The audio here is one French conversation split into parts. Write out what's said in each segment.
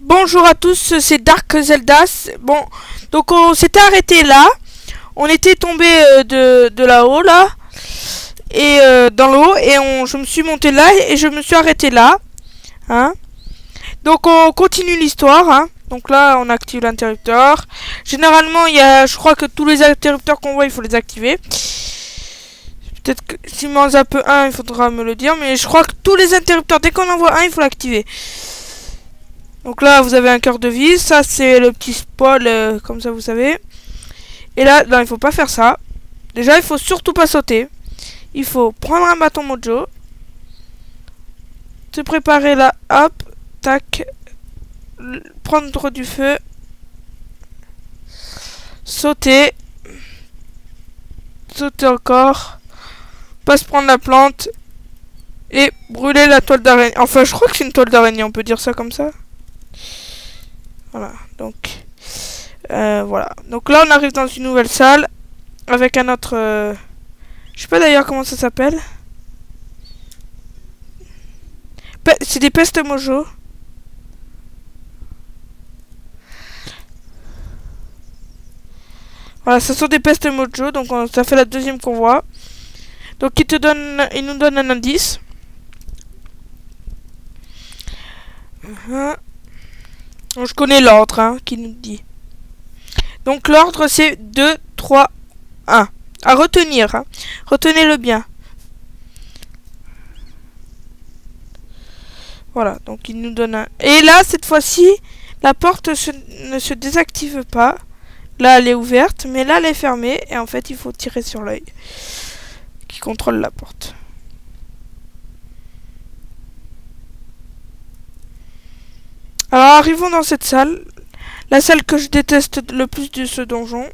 Bonjour à tous, c'est Dark Zeldas. Bon, donc on s'était arrêté là. On était tombé de là-haut là. Et dans l'eau. Et je me suis monté là et je me suis arrêté là. Hein. Donc on continue l'histoire. Hein. Donc là on active l'interrupteur. Généralement je crois que tous les interrupteurs qu'on voit il faut les activer. Peut-être que si m'en zappe un il faudra me le dire. Mais je crois que tous les interrupteurs dès qu'on en voit un il faut l'activer. Donc là, vous avez un cœur de vis. Ça, c'est le petit spoil, comme ça, vous savez. Et là, non, il faut pas faire ça. Déjà, il faut surtout pas sauter. Il faut prendre un bâton mojo. Se préparer là. Hop. Tac. Prendre du feu. Sauter. Sauter encore. Pas se prendre la plante. Et brûler la toile d'araignée. Enfin, je crois que c'est une toile d'araignée. On peut dire ça comme ça. Voilà, donc voilà. Donc là on arrive dans une nouvelle salle avec un autre je sais pas d'ailleurs comment ça s'appelle. C'est des pestes mojo. Voilà, ce sont des pestes mojo, donc ça fait la deuxième qu'on voit. Donc il nous donne un indice. Je connais l'ordre hein, qui nous dit. Donc l'ordre c'est 2, 3, 1. À retenir. Hein. Retenez-le bien. Voilà, donc il nous donne un... Et là, cette fois-ci, la porte ne se désactive pas. Là, elle est ouverte, mais là, elle est fermée. Et en fait, il faut tirer sur l'œil qui contrôle la porte. Alors, arrivons dans cette salle. La salle que je déteste le plus de ce donjon.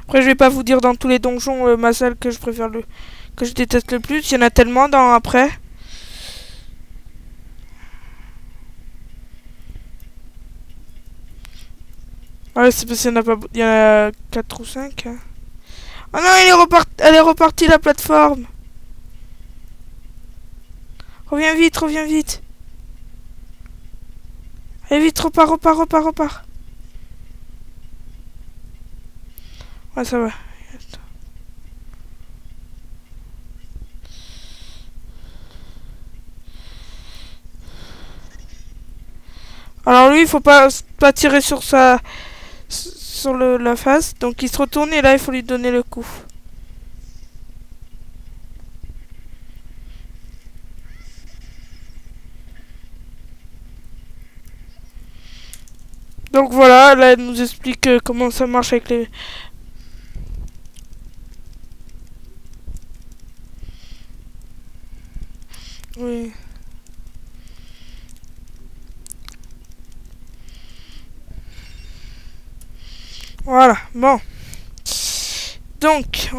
Après, je vais pas vous dire dans tous les donjons ma salle que je préfère que je déteste le plus. Il y en a tellement dans après. Ouais, c'est parce qu'il y en a pas... Il y en a 4 ou 5. Hein. Oh non, elle est repartie la plateforme. Reviens vite, reviens vite. Allez vite, repars. Ouais, ça va. Alors lui, il faut pas tirer sur la face. Donc il se retourne et là, il faut lui donner le coup. Donc voilà, là, elle nous explique comment ça marche avec les... Oui. Voilà, bon. Donc...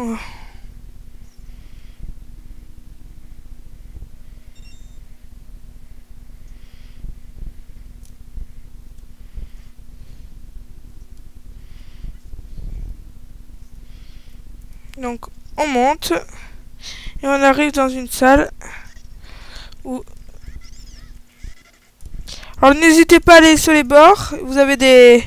Donc, on monte. Et on arrive dans une salle où... Alors, n'hésitez pas à aller sur les bords. Vous avez des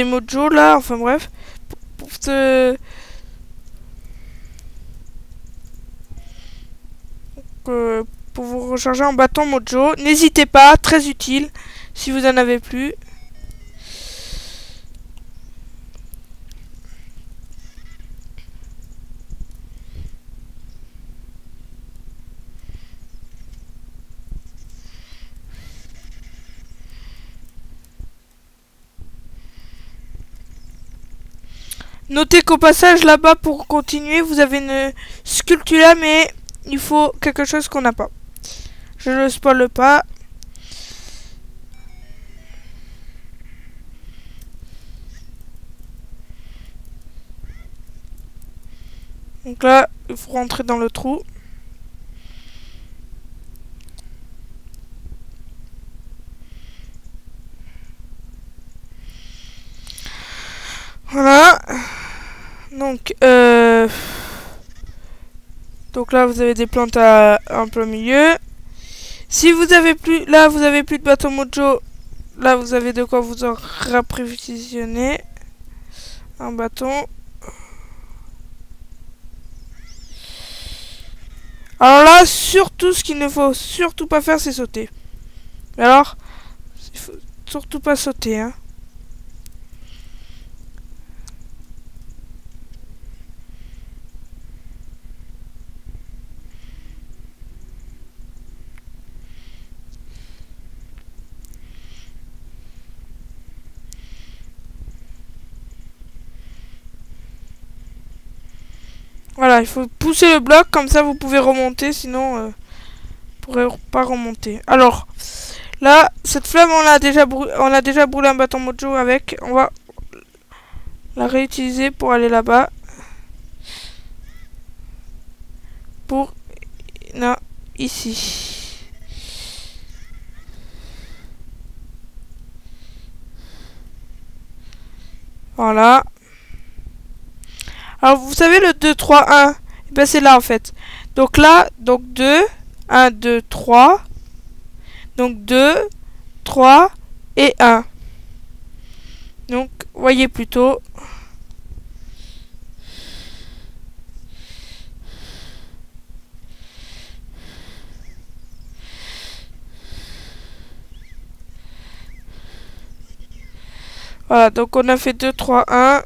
mojos là. Enfin, bref. Pour vous recharger en bâton mojo. N'hésitez pas. Très utile. Si vous en avez plus. Notez qu'au passage là-bas pour continuer vous avez une sculpture là mais il faut quelque chose qu'on n'a pas. Je ne le spoile pas. Donc là il faut rentrer dans le trou. Voilà. Donc là vous avez des plantes en plein milieu. Si vous avez plus, là vous avez plus de bâton mojo, là vous avez de quoi vous en rapprovisionner. Un bâton. Alors là, surtout ce qu'il ne faut surtout pas faire, c'est sauter. Mais alors, il faut surtout pas sauter, hein. Voilà, il faut pousser le bloc, comme ça vous pouvez remonter, sinon vous pourrez pas remonter. Alors, là, cette flamme, on a déjà brûlé un bâton mojo avec. On va la réutiliser pour aller là-bas. Pour... Non, ici. Voilà. Alors, vous savez le 2, 3, 1, et ben c'est là en fait. Donc là, donc 2, 1, 2, 3. Donc 2, 3 et 1. Donc, voyez plutôt. Voilà, donc on a fait 2, 3, 1.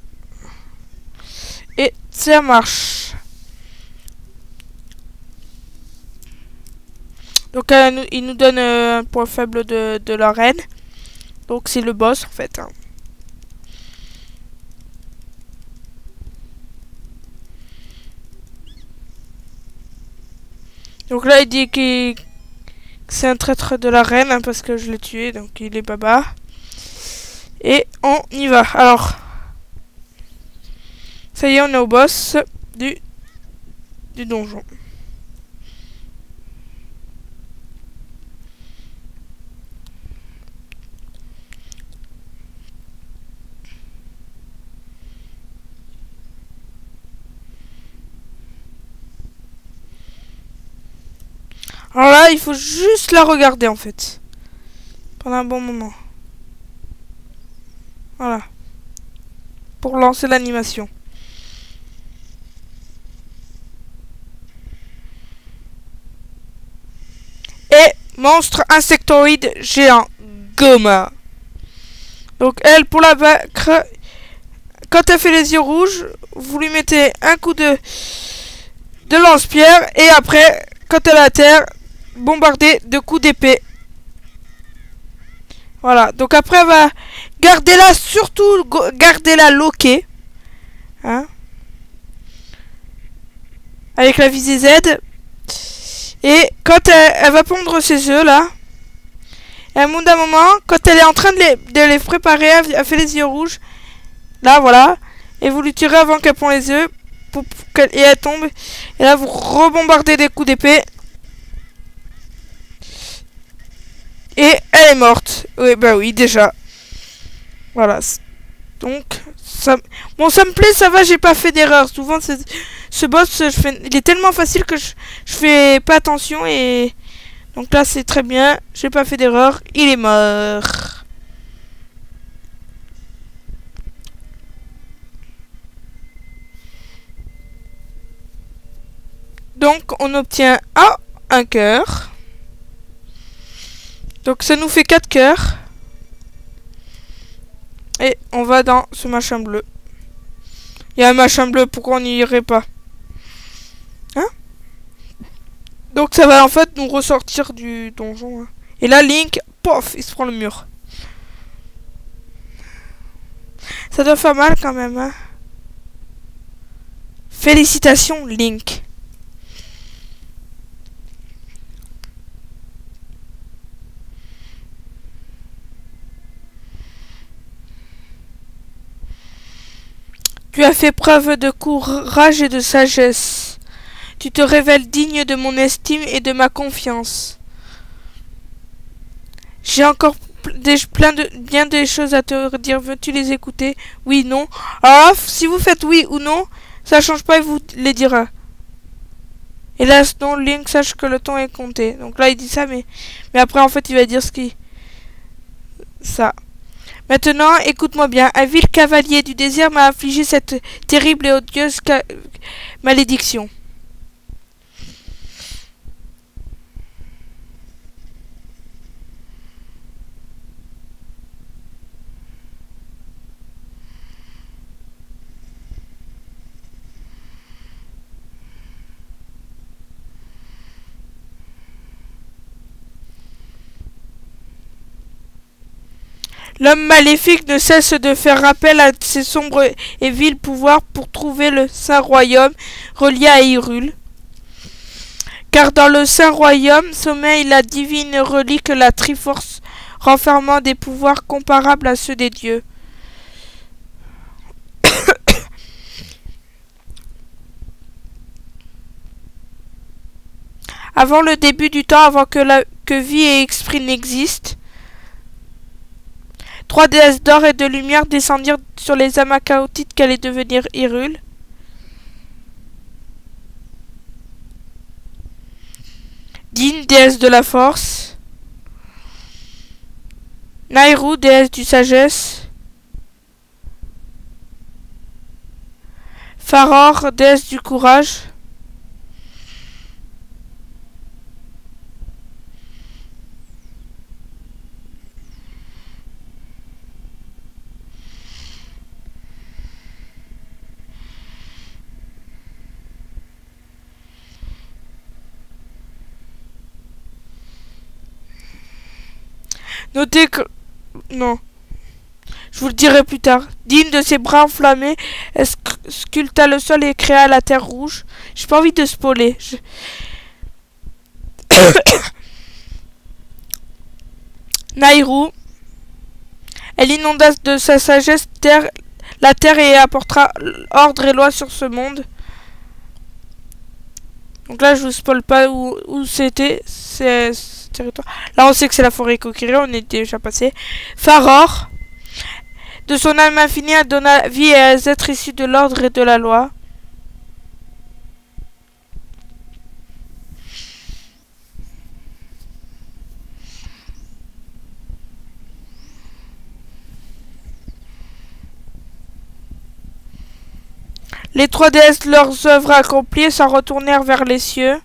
Et ça marche. Donc il nous donne un point faible de la reine. Donc c'est le boss en fait. Hein. Donc là il dit que c'est un traître de la reine hein, parce que je l'ai tué. Donc il est baba. Et on y va. Alors... Ça y est, on est au boss du donjon. Alors là, il faut juste la regarder en fait. Pendant un bon moment. Voilà. Pour lancer l'animation. Monstre insectoïde géant. Goma. Donc elle, pour la vaincre, quand elle fait les yeux rouges, vous lui mettez un coup de lance-pierre. Et après, quand elle est à terre, bombardez de coups d'épée. Voilà. Donc après, elle va garder la, surtout garder la loquée. Hein. Avec la visée Z. Et quand elle va pondre ses œufs là, et à un moment, quand elle est en train de les préparer, elle fait les yeux rouges. Là voilà. Et vous lui tirez avant qu'elle pond les œufs. Et elle tombe. Et là vous rebombardez des coups d'épée. Et elle est morte. Oui bah oui déjà. Voilà. Donc ça... Bon ça me plaît, ça va, j'ai pas fait d'erreur. Souvent ce boss, il est tellement facile que je fais pas attention et... Donc là c'est très bien, j'ai pas fait d'erreur, il est mort. Donc on obtient un cœur. Donc ça nous fait 4 cœurs. Et on va dans ce machin bleu. Il y a un machin bleu, pourquoi on n'y irait pas? Hein? Donc ça va en fait nous ressortir du donjon. Hein. Et là Link, pof, il se prend le mur. Ça doit faire mal quand même. Hein. Félicitations Link. Tu as fait preuve de courage et de sagesse. Tu te révèles digne de mon estime et de ma confiance. J'ai encore bien des choses à te dire. Veux-tu les écouter? Oui, non. Alors, si vous faites oui ou non, ça change pas et vous les dira. Hélas, non, Link, sache que le temps est compté. Donc là, il dit ça, mais après, en fait, il va dire ce qui... Ça. Maintenant, écoute-moi bien. Un vil cavalier du désert m'a affligé cette terrible et odieuse malédiction. L'homme maléfique ne cesse de faire appel à ses sombres et vils pouvoirs pour trouver le Saint Royaume relié à Hyrule. Car dans le Saint Royaume sommeille la divine relique, la Triforce, renfermant des pouvoirs comparables à ceux des dieux. Avant le début du temps, avant que vie et esprit n'existent, 3 déesses d'or et de lumière descendirent sur les amas chaotiques qu'allait devenir Hyrule. Din, déesse de la force. Nayru, déesse du sagesse. Faror, déesse du courage. Notez que... Non. Je vous le dirai plus tard. Digne de ses bras enflammés, elle sculpta le sol et créa la terre rouge. J'ai pas envie de spoiler. Nayru. Elle inonda de sa sagesse la terre et apportera ordre et loi sur ce monde. Donc là, je vous spoil pas où c'était. C'est... territoire. Là, on sait que c'est la forêt Kokiri, on est déjà passé. Faror, de son âme infinie, elle donna vie à des êtres issus de l'ordre et de la loi. Les 3 déesses, leurs œuvres accomplies, s'en retournèrent vers les cieux.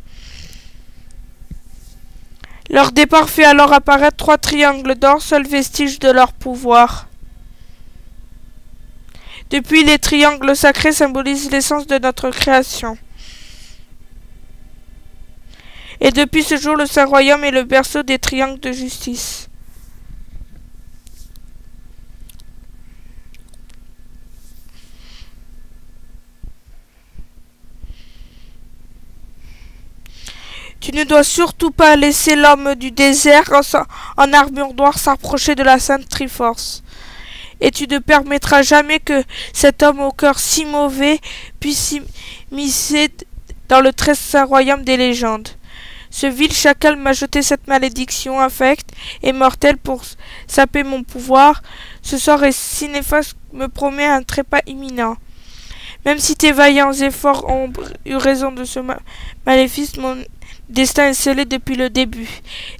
Leur départ fit alors apparaître 3 triangles d'or, seul vestige de leur pouvoir. Depuis, les triangles sacrés symbolisent l'essence de notre création. Et depuis ce jour, le Saint Royaume est le berceau des triangles de justice. Tu ne dois surtout pas laisser l'homme du désert en armure noire s'approcher de la Sainte Triforce. Et tu ne permettras jamais que cet homme au cœur si mauvais puisse s'immiscer dans le très saint royaume des légendes. Ce vil chacal m'a jeté cette malédiction infecte et mortelle pour saper mon pouvoir. Ce sort est si néfaste me promet un trépas imminent. Même si tes vaillants efforts ont eu raison de ce maléfice, mon destin est scellé depuis le début.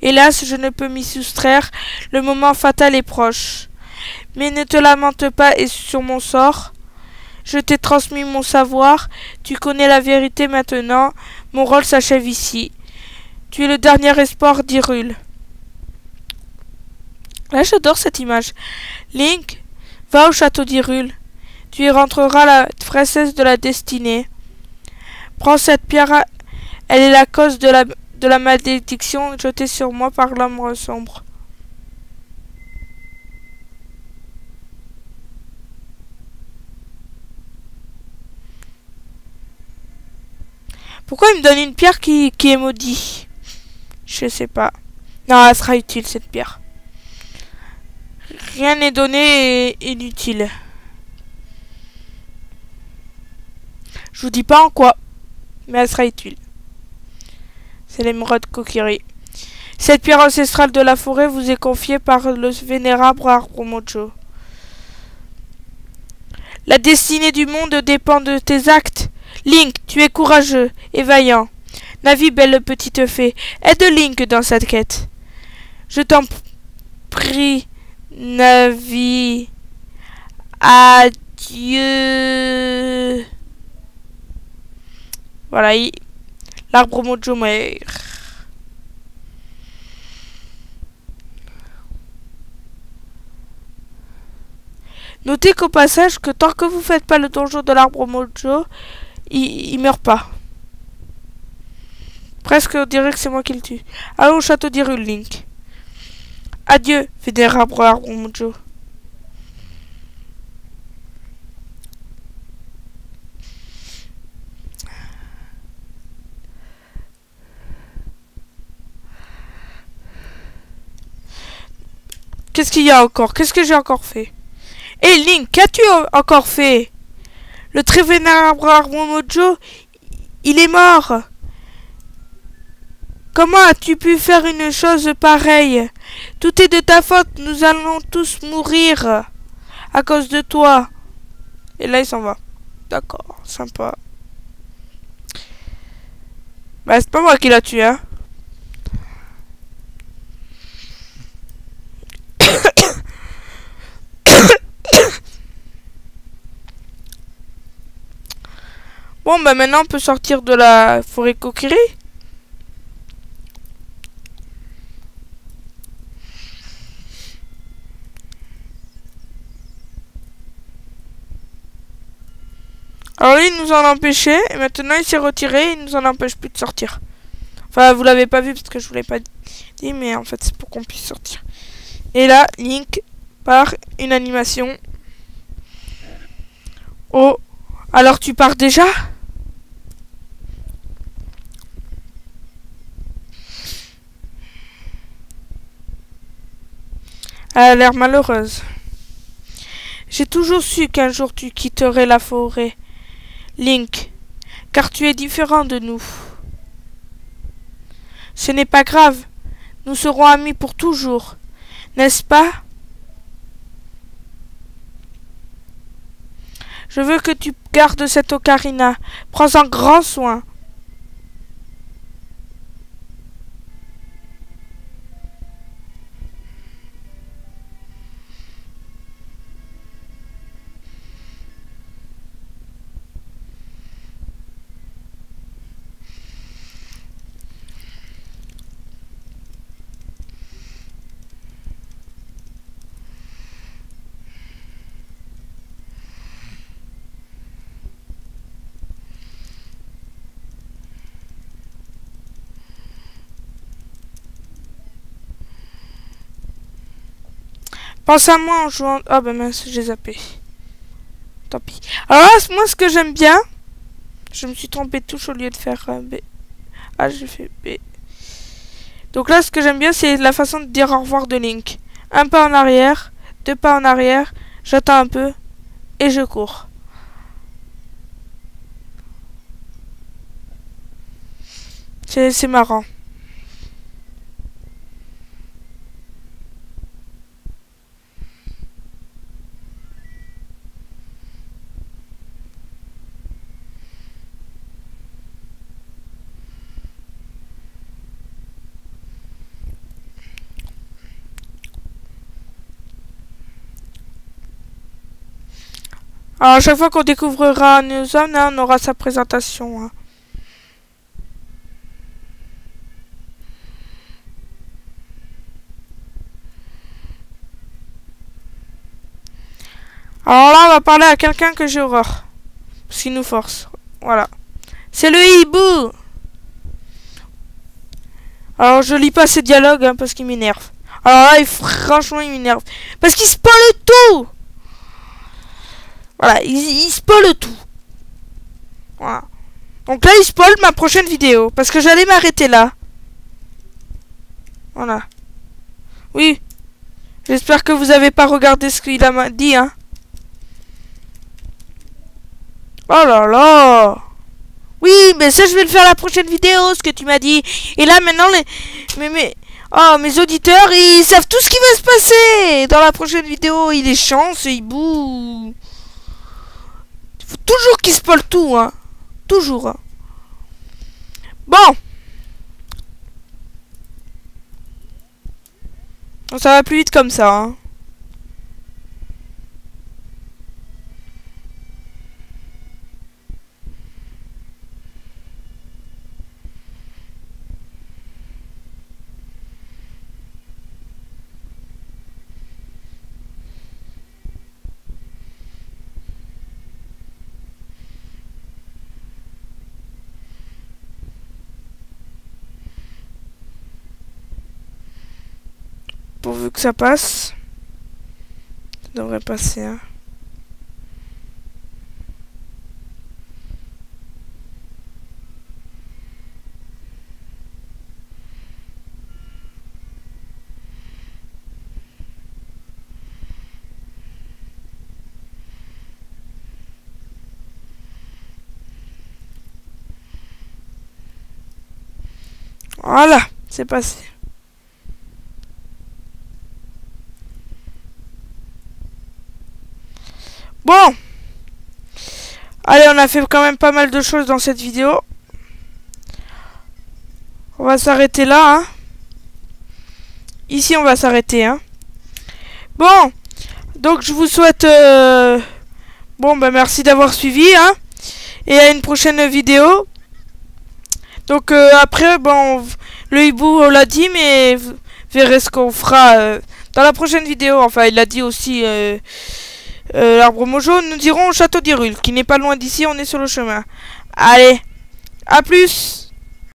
Hélas, je ne peux m'y soustraire, le moment fatal est proche. Mais ne te lamente pas sur mon sort. Je t'ai transmis mon savoir, tu connais la vérité maintenant, mon rôle s'achève ici. Tu es le dernier espoir d'Hyrule. Là, j'adore cette image. Link, va au château d'Hyrule. Tu y rentreras la princesse de la destinée. Prends cette pierre, elle est la cause de la malédiction jetée sur moi par l'ombre sombre. Pourquoi il me donne une pierre qui est maudite? Je sais pas. Non, elle sera utile cette pierre. Rien n'est donné et inutile. Je vous dis pas en quoi, mais elle sera utile. C'est l'émeraude Kokiri. Cette pierre ancestrale de la forêt vous est confiée par le vénérable arbre Mojo. La destinée du monde dépend de tes actes. Link, tu es courageux et vaillant. Navi, belle petite fée, aide Link dans cette quête. Je t'en prie, Navi. Adieu. Voilà, l'arbre Mojo meurt. Notez qu'au passage, que tant que vous faites pas le donjon de l'arbre Mojo, il meurt pas. Presque on dirait que c'est moi qui le tue. Allons au château d'Hyrule, Link. Adieu, vénérable arbre Mojo. Qu'est-ce qu'il y a encore? Qu'est-ce que j'ai encore fait? Hé Link, qu'as-tu encore fait? Le très vénérable arbre Mojo, il est mort. Comment as-tu pu faire une chose pareille? Tout est de ta faute, nous allons tous mourir à cause de toi. Et là il s'en va. D'accord, sympa. Bah c'est pas moi qui l'a tué, hein. Bon bah maintenant on peut sortir de la forêt Kokiri. Alors lui il nous en empêchait et maintenant il s'est retiré et il nous en empêche plus de sortir. Enfin vous l'avez pas vu parce que je vous l'ai pas dit mais en fait c'est pour qu'on puisse sortir. Et là Link part une animation. Oh, alors tu pars déjà? Elle a l'air malheureuse. J'ai toujours su qu'un jour tu quitterais la forêt, Link, car tu es différent de nous. Ce n'est pas grave, nous serons amis pour toujours, n'est-ce pas? Je veux que tu gardes cette ocarina, prends-en grand soin. Pense à moi en jouant... Ah bah mince, j'ai zappé. Tant pis. Alors là, moi ce que j'aime bien... Je me suis trompé de touche au lieu de faire B. Ah, j'ai fait B. Donc là, ce que j'aime bien, c'est la façon de dire au revoir de Link. Un pas en arrière, 2 pas en arrière, j'attends un peu, et je cours. C'est marrant. Alors, à chaque fois qu'on découvrira un new zone, hein, on aura sa présentation. Hein. Alors là, on va parler à quelqu'un que j'ai horreur. Parce qu'il nous force. Voilà. C'est le hibou. Alors, je lis pas ces dialogues hein, parce qu'il m'énerve. Alors là, franchement, il m'énerve. Parce qu'il spoil tout. Voilà, il spoil tout. Voilà. Donc là, il spoil ma prochaine vidéo. Parce que j'allais m'arrêter là. Voilà. Oui. J'espère que vous avez pas regardé ce qu'il a dit, hein. Oh là là. Oui, mais ça, je vais le faire la prochaine vidéo, ce que tu m'as dit. Et là, maintenant, mais... Oh, mes auditeurs, ils savent tout ce qui va se passer dans la prochaine vidéo. Il est chance, il boue. Il faut toujours qu'ils spoilent tout, hein. Toujours. Hein. Bon. Ça va plus vite comme ça, hein. Pourvu que ça passe. Ça devrait passer, hein. Voilà, c'est passé. Bon. Allez, on a fait quand même pas mal de choses dans cette vidéo. On va s'arrêter là, hein. Ici, on va s'arrêter, hein. Bon. Donc, je vous souhaite... Bon, bah, merci d'avoir suivi, hein. Et à une prochaine vidéo. Donc, après, bon... Le hibou, on l'a dit, mais... Vous verrez ce qu'on fera dans la prochaine vidéo. Enfin, il l'a dit aussi... L'arbre mojo, nous dirons au château d'Hyrule, qui n'est pas loin d'ici, on est sur le chemin. Allez, à plus!